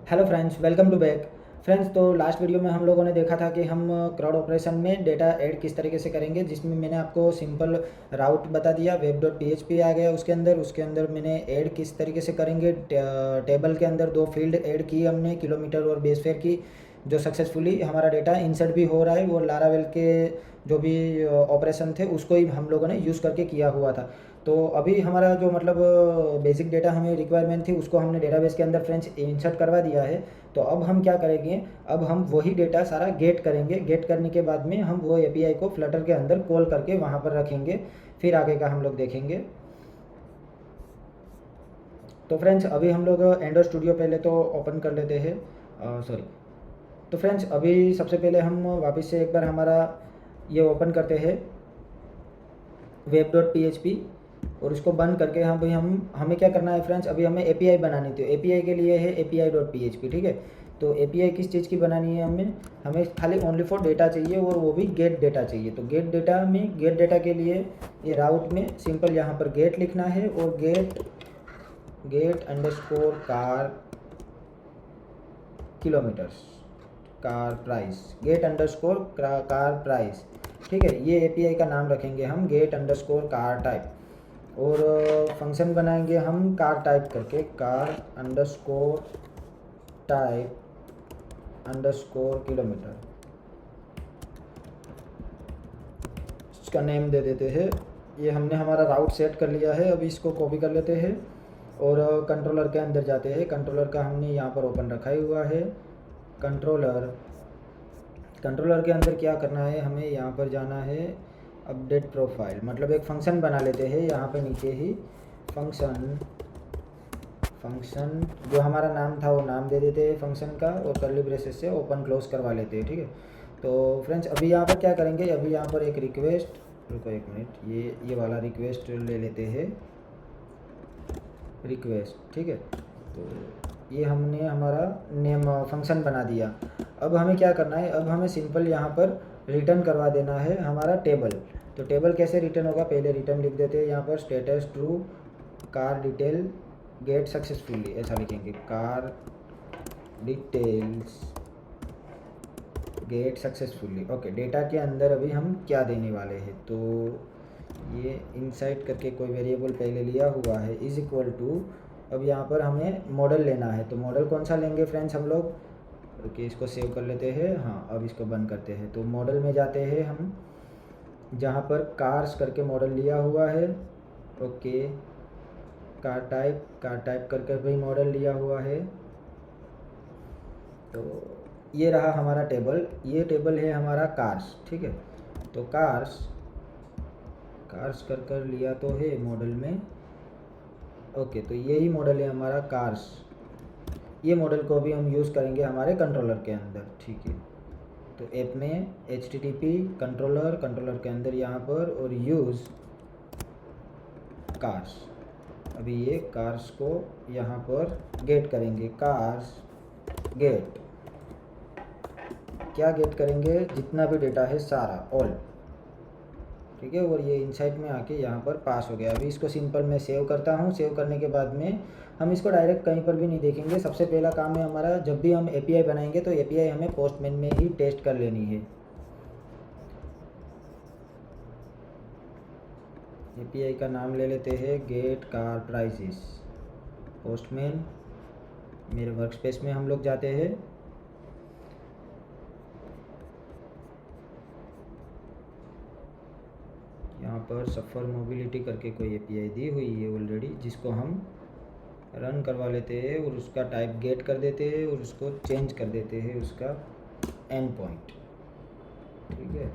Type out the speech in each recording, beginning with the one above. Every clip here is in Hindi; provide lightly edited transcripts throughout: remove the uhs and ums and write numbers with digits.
Hello friends, welcome to back. Friends, तो लास्ट वीडियो में हम लोगों ने देखा था कि हम क्राउड ऑपरेशन में डेटा ऐड किस तरीके से करेंगे, जिसमें मैंने आपको सिंपल राउट बता दिया। Web dot P H P आ गया उसके अंदर मैंने ऐड किस तरीके से करेंगे। टेबल के अंदर दो फील्ड ऐड की हमने, किलोमीटर और बेस फेयर की, जो सक्सेसफुली हमारा डेटा इंसर्ट भी हो रहा है। वो लारावेल के जो भी ऑपरेशन थे उसको ही हम लोगों ने यूज़ करके किया हुआ था। तो अभी हमारा जो मतलब बेसिक डेटा हमें रिक्वायरमेंट थी उसको हमने डेटाबेस के अंदर फ्रेंड्स इंसर्ट करवा दिया है। तो अब हम क्या करेंगे, अब हम वही डेटा सारा गेट करेंगे। गेट करने के बाद में हम वो एपीआई को फ्लटर के अंदर कॉल करके वहाँ पर रखेंगे। फिर आगे का हम लोग देखेंगे। तो फ्रेंड्स, अभी हम लोग एंड्रॉइड स्टूडियो पहले तो ओपन कर लेते हैं। सॉरी। तो फ्रेंड्स, अभी सबसे पहले हम वापस से एक बार हमारा ये ओपन करते हैं, web dot P H P, और उसको बंद करके हम भाई हम हमें क्या करना है फ्रेंड्स, अभी हमें एपीआई बनानी थी। एपीआई के लिए है API dot P H P, ठीक है। तो एपीआई किस चीज़ की बनानी है हमें, हमें खाली ओनली फॉर डेटा चाहिए, और वो भी गेट डेटा चाहिए। तो गेट डेटा के लिए ये राउट में सिंपल यहाँ पर गेट लिखना है, और get get underscore car kilometers, car price, get underscore car price, ठीक है। ये एपीआई का नाम रखेंगे हम, गेट अंडरस्कोर कार टाइप। और फंक्शन बनाएंगे हम कार टाइप करके, car underscore type underscore kilometer, इसका नेम दे देते हैं। ये हमने हमारा राउट सेट कर लिया है। अभी इसको कॉपी कर लेते हैं और कंट्रोलर के अंदर जाते हैं। कंट्रोलर का हमने यहाँ पर ओपन रखा ही हुआ है। कंट्रोलर के अंदर क्या करना है, हमें यहाँ पर जाना है अपडेट प्रोफाइल, मतलब एक फंक्शन बना लेते हैं यहाँ पे नीचे ही। फंक्शन जो हमारा नाम था वो नाम दे देते हैं फंक्शन का, और कर्ली ब्रेसेस से ओपन क्लोज करवा लेते हैं, ठीक है। तो फ्रेंड्स, अभी यहाँ पर क्या करेंगे, अभी यहाँ पर एक रिक्वेस्ट, रुको एक मिनट, ये वाला रिक्वेस्ट ले लेते हैं, रिक्वेस्ट, ठीक है। तो ये हमने हमारा नेम फंक्शन बना दिया। अब हमें क्या करना है, अब हमें सिंपल यहाँ पर रिटर्न करवा देना है हमारा टेबल। तो टेबल कैसे रिटर्न होगा, पहले रिटर्न लिख देते हैं यहाँ पर, status true, car detail get successfully, ऐसा लिखेंगे, car details get successfully. Okay, data के अंदर अभी हम क्या देने वाले हैं, तो ये इनसाइड करके कोई वेरिएबल पहले लिया हुआ है, इज इक्वल टू, अब यहाँ पर हमें मॉडल लेना है। तो मॉडल कौन सा लेंगे फ्रेंड्स हम लोग, ओके इसको सेव कर लेते हैं। हाँ, अब इसको बंद करते हैं। तो मॉडल में जाते हैं हम, जहाँ पर कार्स करके मॉडल लिया हुआ है। ओके, कार टाइप करके भी मॉडल लिया हुआ है। तो ये रहा हमारा टेबल, ये टेबल है हमारा कार्स, ठीक है। तो कार्स कर लिया तो है मॉडल में। ओके, तो यही मॉडल है हमारा कार्स। ये मॉडल को भी हम यूज़ करेंगे हमारे कंट्रोलर के अंदर, ठीक है। तो ऐप में HTTP कंट्रोलर के अंदर यहाँ पर, और यूज़ कार्स। अभी ये कार्स को यहाँ पर गेट करेंगे, कार्स गेट, क्या गेट करेंगे, जितना भी डेटा है सारा, ऑल, ठीक है। और ये इनसाइड में आके यहाँ पर पास हो गया। अभी इसको सिंपल मैं सेव करता हूँ। सेव करने के बाद में हम इसको डायरेक्ट कहीं पर भी नहीं देखेंगे। सबसे पहला काम है हमारा, जब भी हम एपीआई बनाएंगे तो एपीआई हमें पोस्टमैन में ही टेस्ट कर लेनी है। एपीआई का नाम ले लेते हैं गेट कार प्राइसेस, पोस्टमैन। मेरे वर्कस्पेस में हम लोग जाते हैं, यहाँ पर सफ़र मोबिलिटी करके कोई एपीआई दी हुई है ऑलरेडी, जिसको हम रन करवा लेते हैं, और उसका टाइप गेट कर देते हैं, और उसको चेंज कर देते हैं उसका एंड पॉइंट, ठीक है।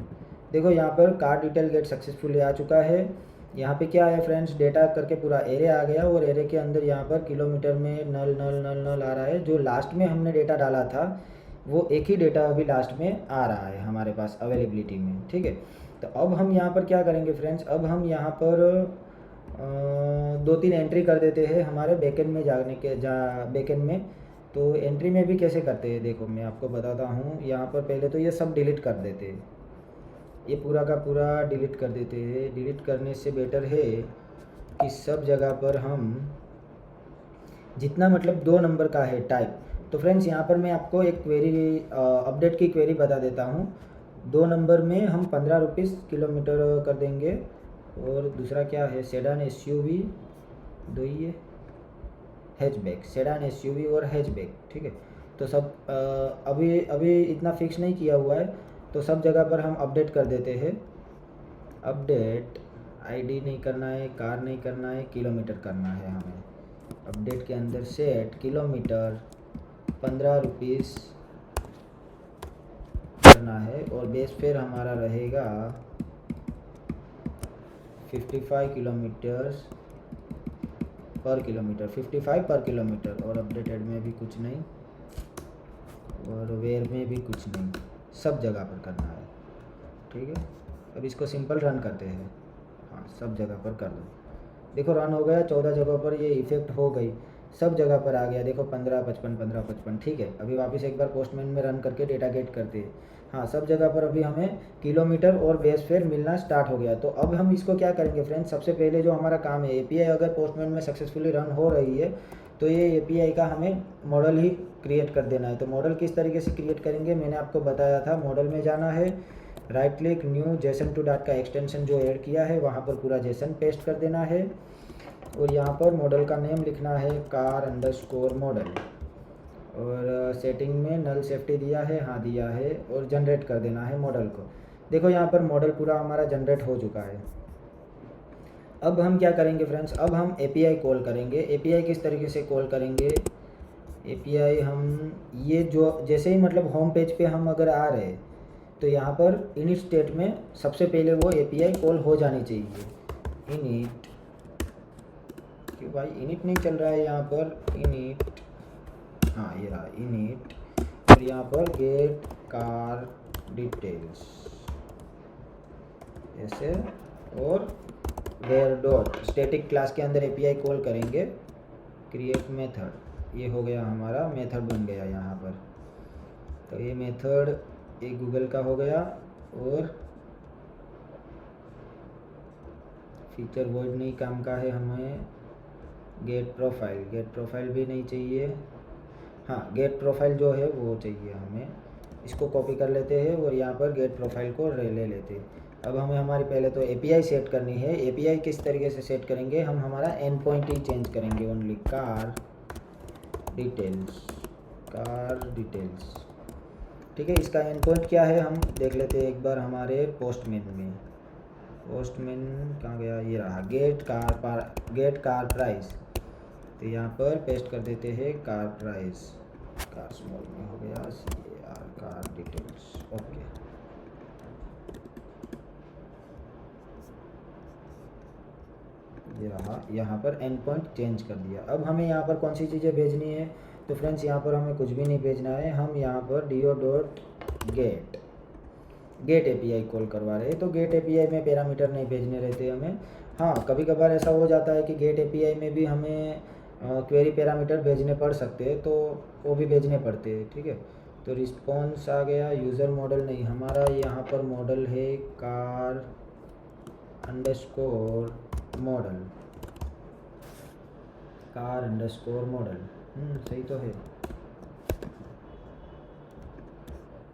देखो यहाँ पर कार डिटेल गेट सक्सेसफुली आ चुका है। यहाँ पे क्या है फ्रेंड्स, डेटा करके पूरा एरे आ गया, और एरे के अंदर यहाँ पर किलोमीटर में नल नल नल नल आ रहा है। जो लास्ट में हमने डेटा डाला था वो एक ही डेटा अभी लास्ट में आ रहा है हमारे पास अवेलेबिलिटी में, ठीक है। तो अब हम यहाँ पर क्या करेंगे फ्रेंड्स, अब हम यहाँ पर 2-3 एंट्री कर देते हैं हमारे बैकएंड में बैकएंड में। तो एंट्री में भी कैसे करते हैं, देखो मैं आपको बताता हूँ। यहाँ पर पहले तो ये सब डिलीट कर देते हैं, ये पूरा का पूरा डिलीट कर देते हैं। डिलीट करने से बेटर है कि सब जगह पर हम जितना मतलब 2 नंबर का है टाइप, तो फ्रेंड्स यहाँ पर मैं आपको एक क्वेरी अपडेट की क्वेरी बता देता हूँ। 2 नंबर में हम 15 रुपीज़ किलोमीटर कर देंगे। और दूसरा क्या है, सेडान एसयूवी, दो ही है, हैचबैक, सेडान एसयूवी और हैचबैक, ठीक है। तो सब अभी अभी इतना फिक्स नहीं किया हुआ है, तो सब जगह पर हम अपडेट कर देते हैं। अपडेट आईडी नहीं करना है, कार नहीं करना है, किलोमीटर करना है हमें। अपडेट के अंदर सेट किलोमीटर 15 रुपीज़ करना है और बेस फेयर हमारा रहेगा 55 किलोमीटर्स पर किलोमीटर, 55 पर किलोमीटर। और अपडेटेड में भी कुछ नहीं और वेयर में भी कुछ नहीं, सब जगह पर करना है, ठीक है। अब इसको सिंपल रन करते हैं। हाँ, सब जगह पर कर दो। देखो रन हो गया, 14 जगह पर ये इफ़ेक्ट हो गई, सब जगह पर आ गया। देखो 15 55 15 55, ठीक है। अभी वापस एक बार पोस्टमैन में रन करके डेटा गेट करते हैं। हाँ, सब जगह पर अभी हमें किलोमीटर और बेस फेयर मिलना स्टार्ट हो गया। तो अब हम इसको क्या करेंगे फ्रेंड्स, सबसे पहले जो हमारा काम है, एपीआई अगर पोस्टमैन में सक्सेसफुली रन हो रही है तो ये एपीआई का हमें मॉडल ही क्रिएट कर देना है। तो मॉडल किस तरीके से क्रिएट करेंगे, मैंने आपको बताया था। मॉडल में जाना है, right click, new JSON to डाट का एक्सटेंशन जो ऐड किया है वहाँ पर पूरा जेसन पेस्ट कर देना है। और यहाँ पर मॉडल का नेम लिखना है कार अंडरस्कोर मॉडल। और सेटिंग में नल सेफ्टी दिया है, हाँ दिया है। और जनरेट कर देना है मॉडल को। देखो यहाँ पर मॉडल पूरा हमारा जनरेट हो चुका है। अब हम क्या करेंगे फ्रेंड्स, अब हम एपीआई कॉल करेंगे। एपीआई किस तरीके से कॉल करेंगे, एपीआई हम ये जो जैसे ही मतलब होम पेज पे हम अगर आ रहे हैं तो यहाँ पर इनिट स्टेट में सबसे पहले वो एपीआई कॉल हो जानी चाहिए। इनिट, क्यों भाई इनिट नहीं चल रहा है यहाँ पर, इनिट, हाँ ये रहा इनिट। और यहाँ पर गेट कार डिटेल्स ऐसे, और वेयर डॉट स्टैटिक क्लास के अंदर एपीआई कॉल करेंगे क्रिएट मेथड। ये हो गया हमारा मेथड बन गया यहाँ पर। तो ये मेथड एक गूगल का हो गया। और फीचर वर्ड नहीं काम का है, हमें गेट प्रोफाइल, गेट प्रोफाइल भी नहीं चाहिए। हाँ, गेट प्रोफाइल जो है वो चाहिए हमें। इसको कॉपी कर लेते हैं और यहाँ पर गेट प्रोफाइल को ले लेते हैं। अब हमें हमारी पहले तो एपीआई सेट करनी है। एपीआई किस तरीके से सेट करेंगे, हम हमारा एंड पॉइंट ही चेंज करेंगे, only car details, car details, ठीक है। इसका एंड पॉइंट क्या है हम देख लेते हैं एक बार हमारे पोस्टमैन में। पोस्टमैन कहाँ गया, ये रहा, गेट कार प्राइस। तो यहाँ पर पेस्ट कर देते हैं कार प्राइस, कार स्मॉल में हो गया, CAR कार डिटेल्स, ओके। ये रहा, यहाँ पर एंड पॉइंट चेंज कर दिया। अब हमें यहाँ पर कौन सी चीज़ें भेजनी है, तो फ्रेंड्स यहाँ पर हमें कुछ भी नहीं भेजना है। हम यहाँ पर dio.get गेट एपीआई कॉल करवा रहे हैं, तो गेट एपीआई में पैरामीटर नहीं भेजने रहते हमें। हाँ, कभी कभार ऐसा हो जाता है कि गेट एपीआई में भी हमें क्वेरी पैरामीटर भेजने पड़ सकते हैं, तो वो भी भेजने पड़ते हैं, ठीक है। तो रिस्पॉन्स आ गया, यूज़र मॉडल नहीं, हमारा यहाँ पर मॉडल है car underscore model, car underscore model, सही तो है।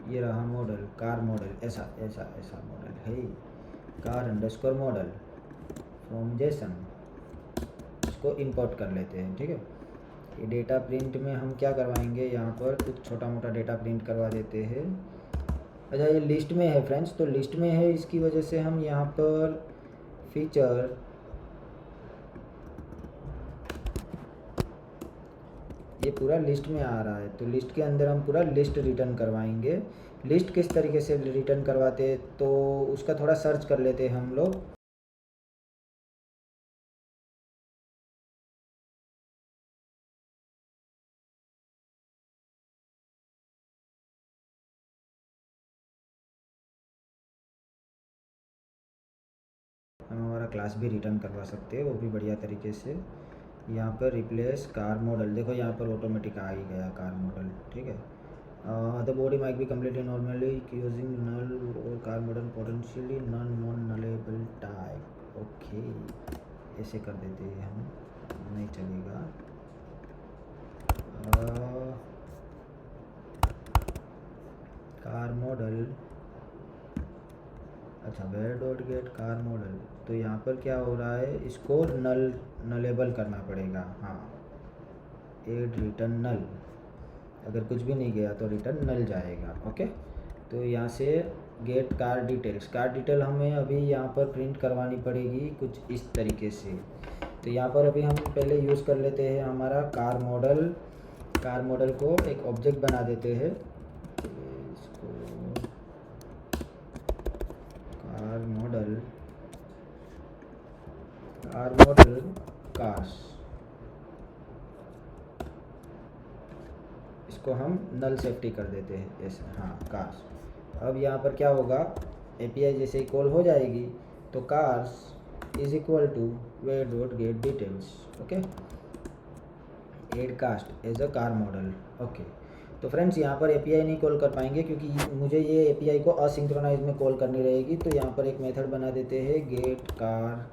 ये रहा मॉडल, कार मॉडल, ऐसा ऐसा ऐसा मॉडल है, car underscore model from Jason. इसको इंपोर्ट कर लेते हैं, ठीक है। ये डेटा प्रिंट में हम क्या करवाएंगे, यहाँ पर कुछ छोटा मोटा डेटा प्रिंट करवा देते हैं। अच्छा, ये लिस्ट में है फ्रेंड्स, तो लिस्ट में है, इसकी वजह से हम यहाँ पर फीचर, ये पूरा लिस्ट में आ रहा है, तो लिस्ट के अंदर हम पूरा लिस्ट रिटर्न करवाएंगे। लिस्ट किस तरीके से रिटर्न करवाते हैं, तो उसका थोड़ा सर्च कर लेते हैं हम लोग। हम हमारा क्लास भी रिटर्न करवा सकते हैं, वो भी बढ़िया तरीके से। यहाँ पर रिप्लेस कार मॉडल, देखो यहाँ पर ऑटोमेटिक आ ही गया कार मॉडल, ठीक है। The body might be completely normally using null और car model potentially non nullable type, okay. ऐसे कर देते हैं हम, नहीं चलेगा। मॉडल, अच्छा where dot get car model, तो यहाँ पर क्या हो रहा है, इसको नलेबल करना पड़ेगा। हाँ, एड रिटर्न नल, अगर कुछ भी नहीं गया तो रिटर्न नल जाएगा। ओके, तो यहाँ से get car details, car detail हमें अभी यहाँ पर प्रिंट करवानी पड़ेगी कुछ इस तरीके से। तो यहाँ पर अभी हम पहले यूज़ कर लेते हैं हमारा कार मॉडल। कार मॉडल को एक ऑब्जेक्ट बना देते हैं, इसको कार मॉडल कार्स, इसको हम नल सेफ्टी कर देते हैं ऐसे। हाँ कार्स, अब यहाँ पर क्या होगा, एपीआई जैसे ही कॉल हो जाएगी तो cars is equal to where dot get details. Okay, add cast as a car model. Okay, तो फ्रेंड्स यहाँ पर एपीआई नहीं कॉल कर पाएंगे क्योंकि मुझे ये एपीआई को असिंक्रोनाइज में कॉल करनी रहेगी। तो यहाँ पर एक मेथड बना देते हैं गेट कार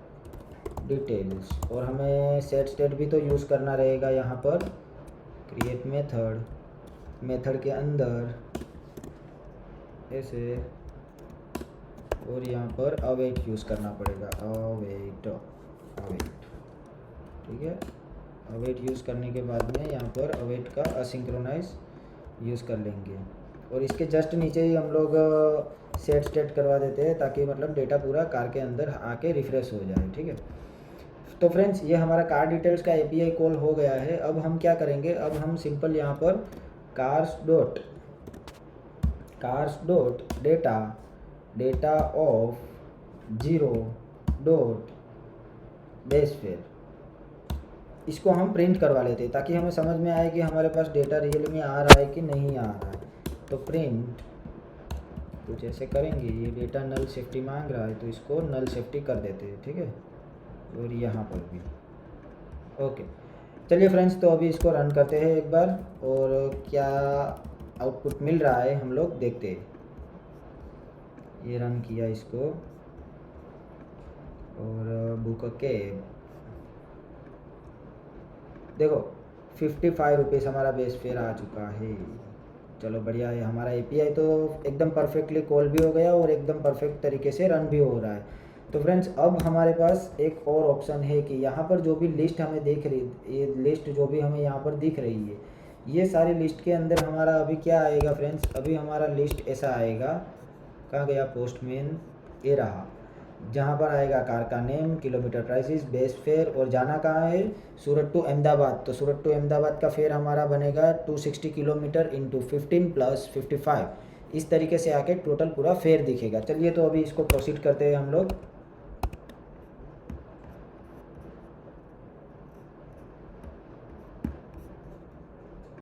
डिटेल्स, और हमें सेट स्टेट भी तो यूज़ करना रहेगा यहाँ पर। क्रिएट मेथड के अंदर ऐसे, और यहाँ पर अवेट यूज़ करना पड़ेगा, अवेट। ठीक है, अवेट यूज़ करने के बाद में यहाँ पर अवेट का असिंक्रोनाइज यूज़ कर लेंगे, और इसके जस्ट नीचे ही हम लोग सेट स्टेट करवा देते हैं ताकि मतलब डेटा पूरा कार के अंदर आके रिफ्रेश हो जाए। ठीक है, तो फ्रेंड्स ये हमारा कार डिटेल्स का एपीआई कॉल हो गया है। अब हम क्या करेंगे, अब हम सिंपल यहाँ पर cars dot data of 0 dot base fare, इसको हम प्रिंट करवा लेते हैं ताकि हमें समझ में आए कि हमारे पास डेटा रियल में आ रहा है कि नहीं आ रहा है। तो प्रिंट कुछ ऐसे करेंगे, ये डेटा नल सेफ्टी मांग रहा है तो इसको नल सेफ्टी कर देते हैं। ठीक है, और यहाँ पर भी। ओके, चलिए फ्रेंड्स, तो अभी इसको रन करते हैं एक बार, और क्या आउटपुट मिल रहा है हम लोग देखते हैं। ये रन किया इसको, और बुक कैब, देखो 55 रुपीज़ हमारा बेस फेयर आ चुका है। चलो बढ़िया है, हमारा एपीआई तो एकदम परफेक्टली कॉल भी हो गया और एकदम परफेक्ट तरीके से रन भी हो रहा है। तो फ्रेंड्स अब हमारे पास एक और ऑप्शन है कि यहाँ पर जो भी लिस्ट हमें दिख रही, ये लिस्ट जो भी हमें यहाँ पर दिख रही है, ये सारी लिस्ट के अंदर हमारा अभी क्या आएगा फ्रेंड्स, अभी हमारा लिस्ट ऐसा आएगा, कहाँ गया पोस्टमैन, ये रहा, जहाँ पर आएगा कार का name, kilometre prices, base fare, और जाना कहाँ है, सूरत टू अहमदाबाद। तो सूरत टू अहमदाबाद का फेयर हमारा बनेगा 260 किलोमीटर इंटू 15 + 55, इस तरीके से आके टोटल पूरा फेयर दिखेगा। चलिए तो अभी इसको प्रोसीड करते हैं हम लोग।